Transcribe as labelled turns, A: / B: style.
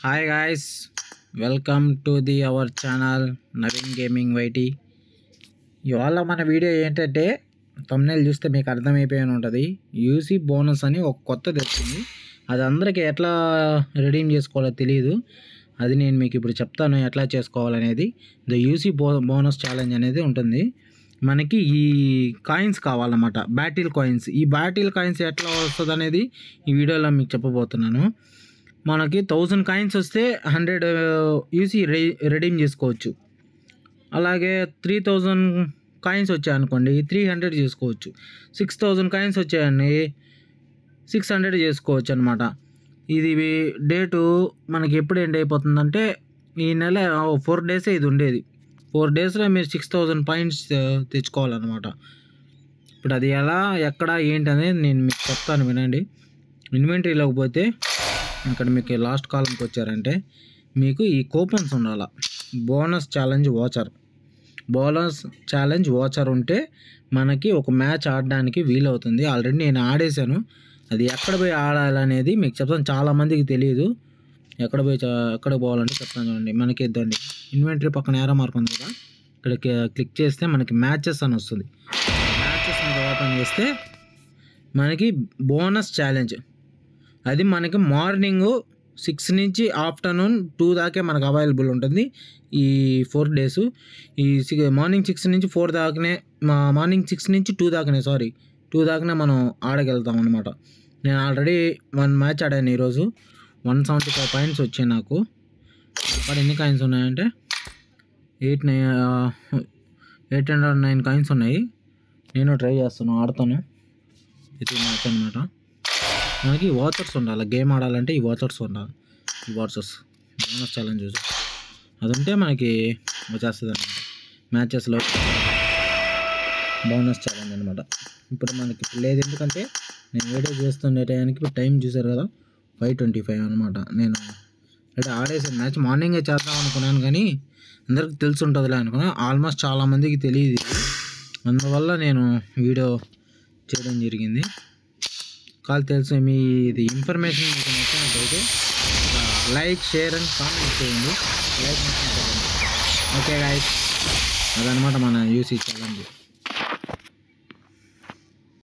A: Hi guys, welcome to our channel Naveen gaming YT. ఇవాళ మన video ఏంటంటే thumbnail చూస్తే మీకు అర్థమైపోయి ఉంటుంది. యూసీ బోనస్ అని ఒక కొత్తది వచ్చింది. అది అందరికీ ఎట్లా రిడీమ్ చేసుకోవాలో తెలియదు. అది నేను మీకు ఇప్పుడు చెప్తాను ఎట్లా చేసుకోవాలనేది. యూసీ బోనస్ ఛాలెంజ్ అనేది ఉంటుంది. మనకి ఈ కాయిన్స్ కావాలన్నమాట, బ్యాటిల్ కాయిన్స్. ఈ బ్యాటిల్ కాయిన్స్ ఎట్లా వస్తుంది అనేది ఈ వీడియోలో మీకు చెప్పబోతున్నాను. మనకి 1000 కాయిన్స్ వస్తే 100 యూసీ రెడీమ్ చేసుకోవచ్చు. అలాగే 3000 కాయిన్స్ వచ్చాయనుకోండి 300 చేసుకోవచ్చు. 6000 కాయిన్స్ వచ్చాయని 600 చేసుకోవచ్చు అనమాట. ఇది డేటు మనకి ఎప్పుడు ఎండ్ అయిపోతుందంటే ఈ నెల 4 డేసే ఇది ఉండేది. 4 డేస్లో మీరు 6000 పాయింట్స్ తెచ్చుకోవాలన్నమాట. ఇప్పుడు అది ఎలా, ఎక్కడ, ఏంటి అనేది నేను మీకు చెప్తాను, వినండి. ఇన్వెంటరీలోకి పోతే ఇక్కడ మీకు లాస్ట్ కాలంకి వచ్చారంటే మీకు ఈ కూపన్స్ ఉండాలి. బోనస్ ఛాలెంజ్ వాచర్ ఉంటే మనకి ఒక మ్యాచ్ ఆడడానికి వీలవుతుంది. ఆల్రెడీ నేను ఆడేశాను. అది ఎక్కడ పోయి ఆడాలనేది మీకు చెప్తాను. చాలామందికి తెలియదు. ఎక్కడ పోవాలంటే చెప్తాను చూడండి. మనకి ఇద్దండి, ఇన్వెంటరీ పక్కన ఏరో మార్క్ ఉంది కదా, ఇక్కడ క్లిక్ చేస్తే మనకి మ్యాచెస్ అని వస్తుంది. మ్యాచెస్ మీద ఓపెన్ చేస్తే మనకి బోనస్ ఛాలెంజ్, అది మనకి మార్నింగ్ 6 నుంచి ఆఫ్టర్నూన్ 2 దాకే మనకు అవైలబుల్ ఉంటుంది. ఈ 4 డేస్ ఈ మార్నింగ్ 6 నుంచి 4 దాకానే, మార్నింగ్ 6 నుంచి 2 దాకానే 2 దాకానే మనం ఆడగలుగుతాం అనమాట. నేను ఆల్రెడీ 1 మ్యాచ్ ఆడాను ఈరోజు. 175 పాయింట్స్ వచ్చాయి నాకు. అక్కడ ఎన్ని కాయిన్స్ ఉన్నాయంటే 809 కాయిన్స్ ఉన్నాయి. నేను ట్రై చేస్తాను, ఆడతాను. ఇది మ్యాచ్ అనమాట. మనకి వాచర్స్ ఉండాలి. గేమ్ ఆడాలంటే ఈ వాచర్స్ ఉండాలి. ఈ వాచర్స్ బోనస్ ఛాలెంజ్ అది ఉంటే మనకి వచ్చేస్తుంది అనమాట. మ్యాచెస్లో బోనస్ ఛాలెంజ్ అనమాట. ఇప్పుడు మనకి లేదు, ఎందుకంటే నేను వీడియో చేస్తుండే టైంకి ఇప్పుడు టైం చూసారు కదా, 5:25 అనమాట. నేను అంటే ఆడేసిన మ్యాచ్ మార్నింగే చేద్దాం అనుకున్నాను, కానీ అందరికి తెలిసి ఉంటుందిలే అనుకున్నాను. ఆల్మోస్ట్ చాలామందికి తెలియదు. అందువల్ల నేను వీడియో చేయడం జరిగింది. తెలుసు మీ ఇది ఇన్ఫర్మేషన్ మీకు నచ్చినట్లయితే లైక్, షేర్ అండ్ కామెంట్ చేయండి. లైక్ ఓకే గాయ్స్, అదనమాట మన యూసీ ఛాలెంజ్.